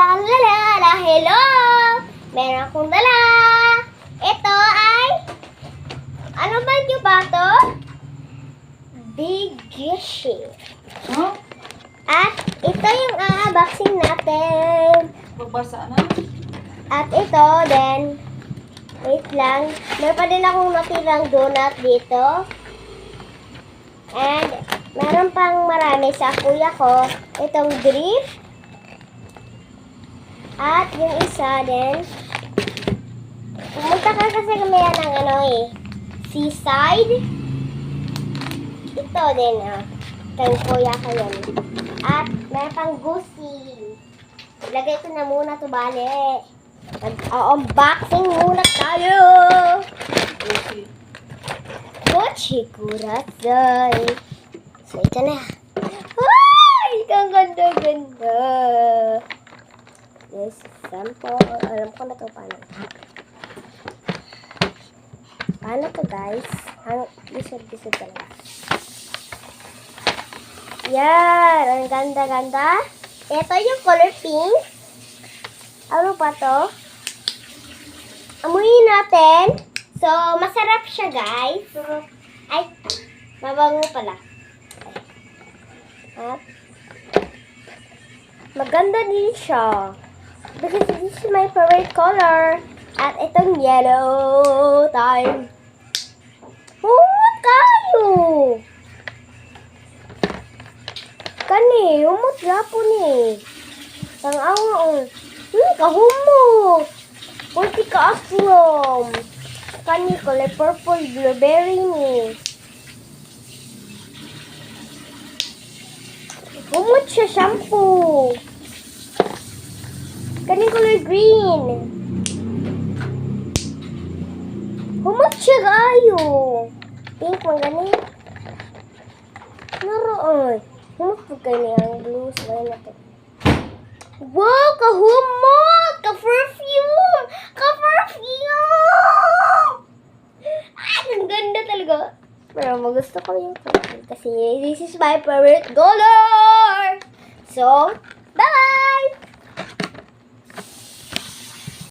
la la la la, hello! Meron akong dala. Ito ay, ano ba nyo ba to? Big Gishi. Huh? At ito yung unboxing natin. Pagbasa na? At ito then, wait lang. Meron pa din akong natirang donut dito. And meron pang marami sa kuya ko. Itong grip. At yung isa din. Pumunta ka kasi kami ng seaside. Ito din kay kuya ko yun. At meron pang gusi. Ilagay ko na muna to bale. Mag-unboxing muna tayo. Kochi kurasai. So ito na. Ay! Ang ganda-ganda. This sample. Alam ko na to paano. Paano to guys? Bisod-bisod talaga. Yan. Ang ganda-ganda. Ito yung color pink. Ano pa to? Amuyin natin. So, masarap siya guys. Ay, mabango pala. At, maganda din siya. Because this is my favorite color. At itong yellow time. Humot kayo! Kani, humot yapon eh. Tang-awa kahumot. Kunti ka-asyom. Kani, kulay purple blueberry ni. Humot siya shampoo. Kani kulay green. Humot siya gayo. Pink mo gani. Naroon. Humot po gani ang blue. Sabi natin. Wow! Kahumot! Ka-perfume! Ka-perfume! Ay, ang ganda talaga. Pero magusto ko yung perfume kasi this is my favorite color. So, bye!